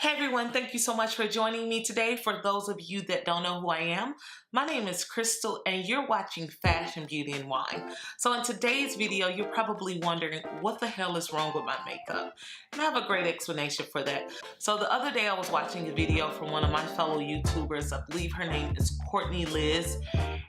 Hey everyone, thank you so much for joining me today. For those of you that don't know who I am, my name is Crystal and you're watching Fashion, Beauty, and Wine. So in today's video, you're probably wondering what the hell is wrong with my makeup? And I have a great explanation for that. So the other day I was watching a video from one of my fellow YouTubers. I believe her name is Courtney Liz.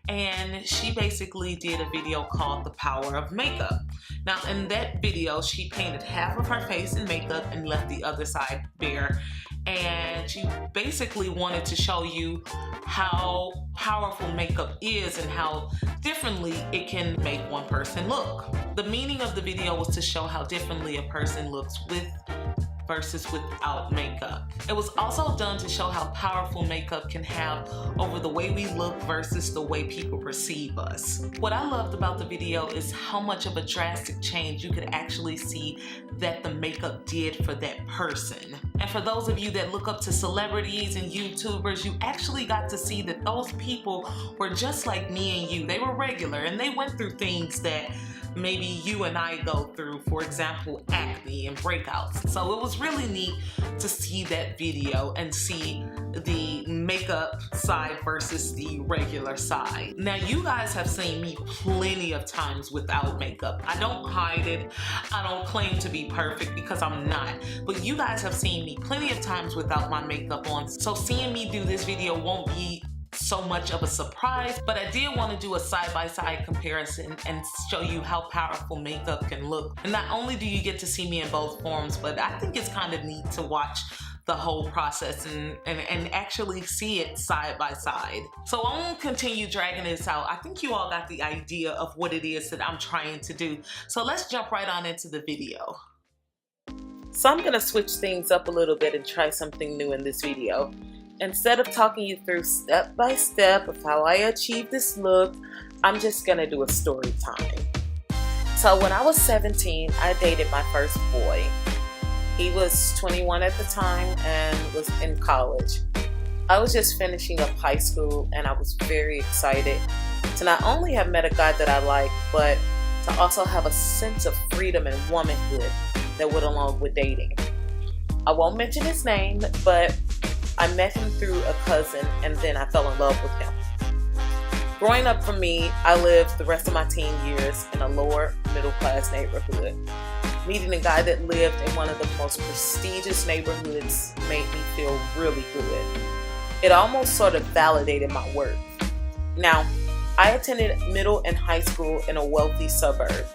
And she basically did a video called The Power of Makeup. Now in that video, she painted half of her face in makeup and left the other side bare. And she basically wanted to show you how powerful makeup is and how differently it can make one person look. The meaning of the video was to show how differently a person looks with versus without makeup. It was also done to show how powerful makeup can have over the way we look versus the way people perceive us. What I loved about the video is how much of a drastic change you could actually see that the makeup did for that person. And for those of you that look up to celebrities and YouTubers, you actually got to see that those people were just like me and you. They were regular and they went through things that maybe you and I go through, for example, acne and breakouts. So it was really neat to see that video and see the makeup side versus the regular side. Now you guys have seen me plenty of times without makeup. I don't hide it. I don't claim to be perfect because I'm not. But you guys have seen me plenty of times without my makeup on. So seeing me do this video won't be so much of a surprise, but I did want to do a side-by-side comparison and show you how powerful makeup can look. And not only do you get to see me in both forms, but I think it's kind of neat to watch the whole process and actually see it side by side. So I won't continue dragging this out. I think you all got the idea of what it is that I'm trying to do. So let's jump right on into the video. So I'm gonna switch things up a little bit and try something new in this video. Instead of talking you through step by step of how I achieved this look, I'm just gonna do a story time. So when I was 17, I dated my first boy. He was 21 at the time and was in college. I was just finishing up high school and I was very excited to not only have met a guy that I liked, but to also have a sense of freedom and womanhood that went along with dating. I won't mention his name, but I met him through a cousin and then I fell in love with him. Growing up for me, I lived the rest of my teen years in a lower middle class neighborhood. Meeting a guy that lived in one of the most prestigious neighborhoods made me feel really good. It almost sort of validated my worth. Now, I attended middle and high school in a wealthy suburb.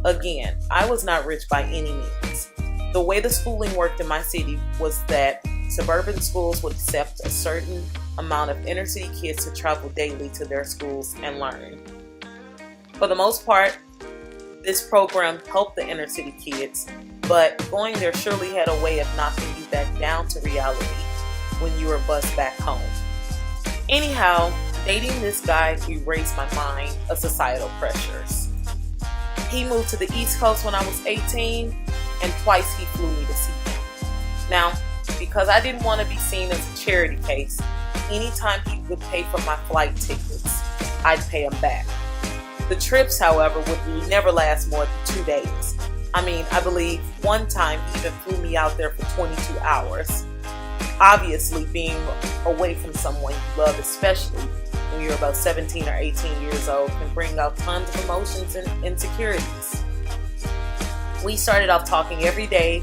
Again, I was not rich by any means. The way the schooling worked in my city was that suburban schools would accept a certain amount of inner city kids to travel daily to their schools and learn. For the most part, this program helped the inner city kids, but going there surely had a way of knocking you back down to reality when you were bused back home. Anyhow, dating this guy erased my mind of societal pressures. He moved to the East Coast when I was 18, and twice he flew me to see him. Now, because I didn't want to be seen as a charity case, anytime he would pay for my flight tickets, I'd pay him back. The trips, however, would never last more than 2 days. I mean, I believe one time he even flew me out there for 22 hours. Obviously, being away from someone you love, especially when you're about 17 or 18 years old, can bring out tons of emotions and insecurities. We started off talking every day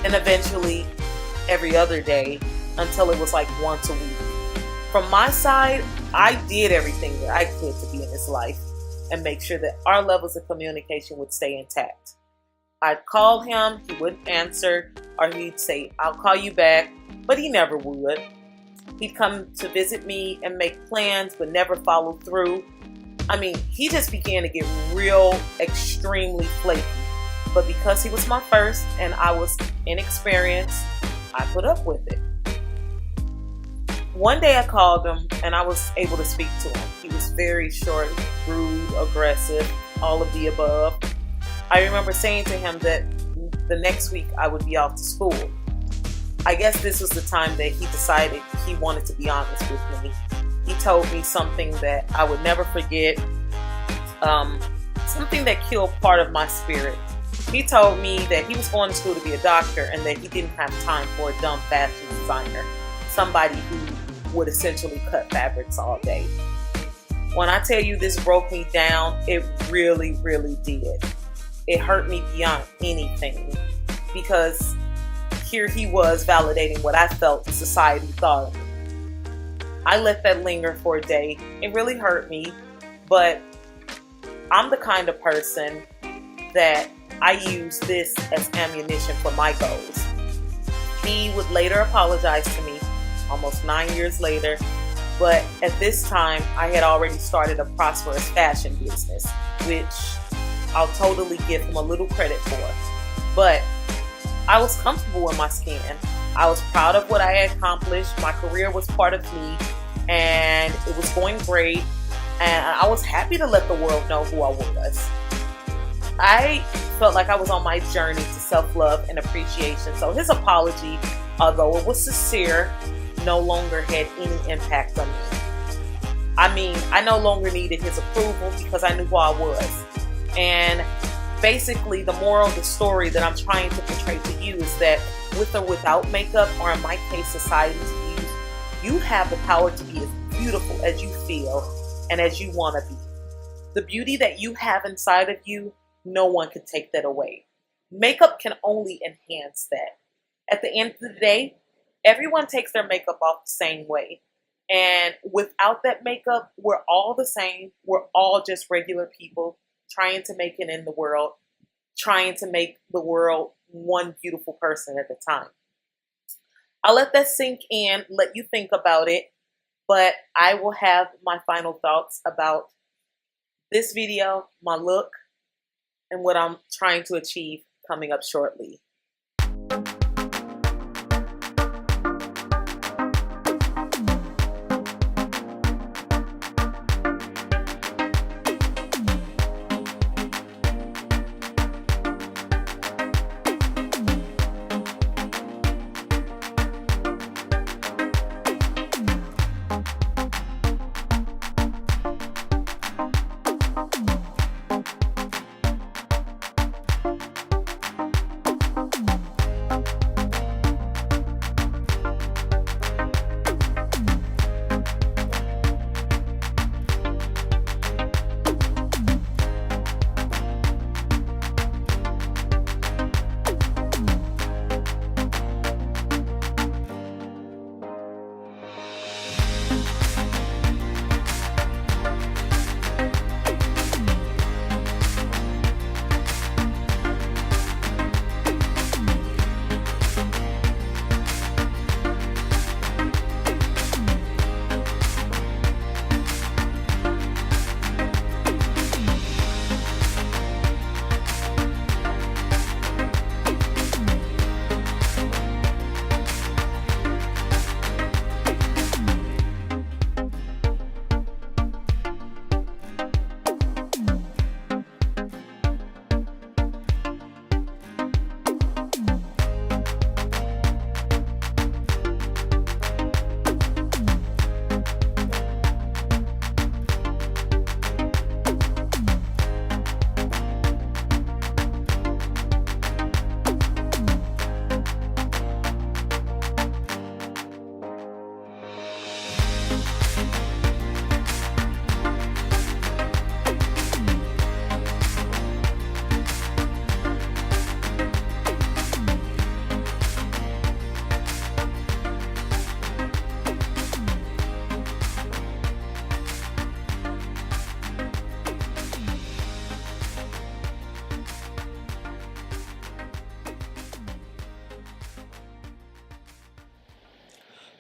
and eventually every other day until it was like once a week. From my side, I did everything that I could to be in his life and make sure that our levels of communication would stay intact. I'd call him, he wouldn't answer, or he'd say, "I'll call you back," but he never would. He'd come to visit me and make plans but never follow through. I mean, he just began to get real extremely flaky. But because he was my first and I was inexperienced, I put up with it. One day I called him and I was able to speak to him. He was very short, rude, aggressive, all of the above. I remember saying to him that the next week I would be off to school. I guess this was the time that he decided he wanted to be honest with me. He told me something that I would never forget, something that killed part of my spirit. He told me that he was going to school to be a doctor and that he didn't have time for a dumb fashion designer, somebody who would essentially cut fabrics all day. When I tell you this broke me down, it really, really did. It hurt me beyond anything, because here he was validating what I felt society thought of me. I let that linger for a day. It really hurt me, but I'm the kind of person that I use this as ammunition for my goals. He would later apologize to me, almost 9 years later, but at this time I had already started a prosperous fashion business, which I'll totally give him a little credit for. But I was comfortable in my skin. I was proud of what I had accomplished. My career was part of me, and it was going great, and I was happy to let the world know who I was. I felt like I was on my journey to self-love and appreciation, so his apology, although it was sincere, no longer had any impact on me. I mean, I no longer needed his approval because I knew who I was. And basically, the moral of the story that I'm trying to portray to you is that with or without makeup, or in my case, society's views, you have the power to be as beautiful as you feel and as you want to be. The beauty that you have inside of you, no one can take that away. Makeup can only enhance that. At the end of the day, everyone takes their makeup off the same way. And without that makeup, we're all the same. We're all just regular people trying to make it in the world, trying to make the world one beautiful person at a time. I'll let that sink in, let you think about it, but I will have my final thoughts about this video, my look, and what I'm trying to achieve coming up shortly.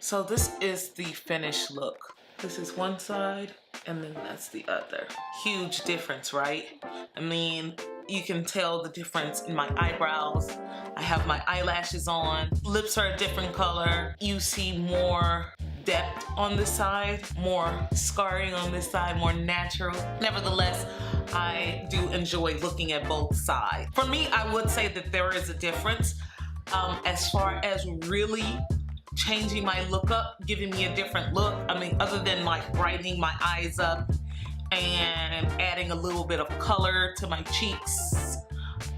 So this is the finished look. This is one side and then that's the other. Huge difference, right? I mean, you can tell the difference in my eyebrows. I have my eyelashes on. Lips are a different color. You see more depth on this side, more scarring on this side, more natural. Nevertheless, I do enjoy looking at both sides. For me, I would say that there is a difference as far as really changing my look up, giving me a different look. I mean, other than like brightening my eyes up and adding a little bit of color to my cheeks,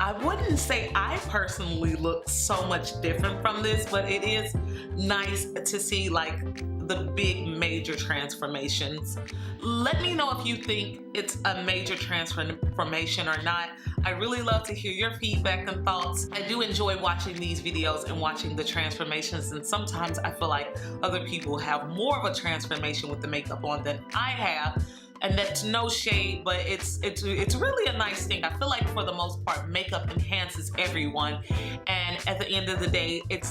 I wouldn't say I personally look so much different from this, but it is nice to see like the big major transformations. Let me know if you think it's a major transformation or not. I really love to hear your feedback and thoughts. I do enjoy watching these videos and watching the transformations, and sometimes I feel like other people have more of a transformation with the makeup on than I have. And that's no shade, but it's really a nice thing. I feel like for the most part, makeup enhances everyone, and at the end of the day, it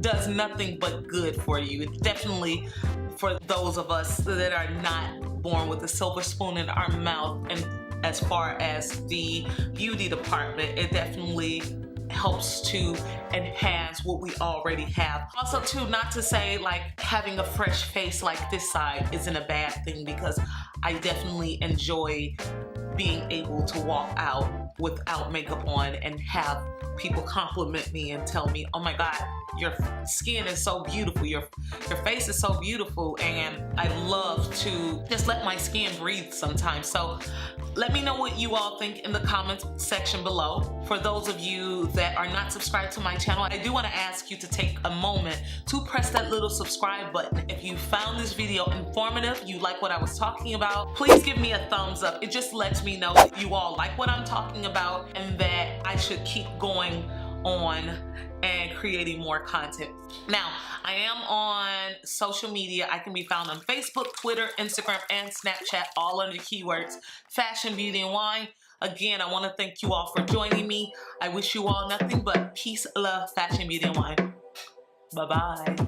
does nothing but good for you. It's definitely for those of us that are not born with a silver spoon in our mouth, and as far as the beauty department, it definitely helps to enhance what we already have. Also too, not to say like having a fresh face like this side isn't a bad thing, because I definitely enjoy being able to walk out without makeup on and have people compliment me and tell me, oh my God, your skin is so beautiful, your face is so beautiful, and I love to just let my skin breathe sometimes. So let me know what you all think in the comments section below. For those of you that are not subscribed to my channel, I do want to ask you to take a moment to press that little subscribe button. If you found this video informative, you like what I was talking about, please give me a thumbs up. It just lets me know that you all like what I'm talking about and that I should keep going on and creating more content. Now, I am on social media. I can be found on Facebook, Twitter, Instagram, and Snapchat, all under keywords fashion, beauty, and wine. Again, I want to thank you all for joining me. I wish you all nothing but peace, love, fashion, beauty, and wine. Bye-bye.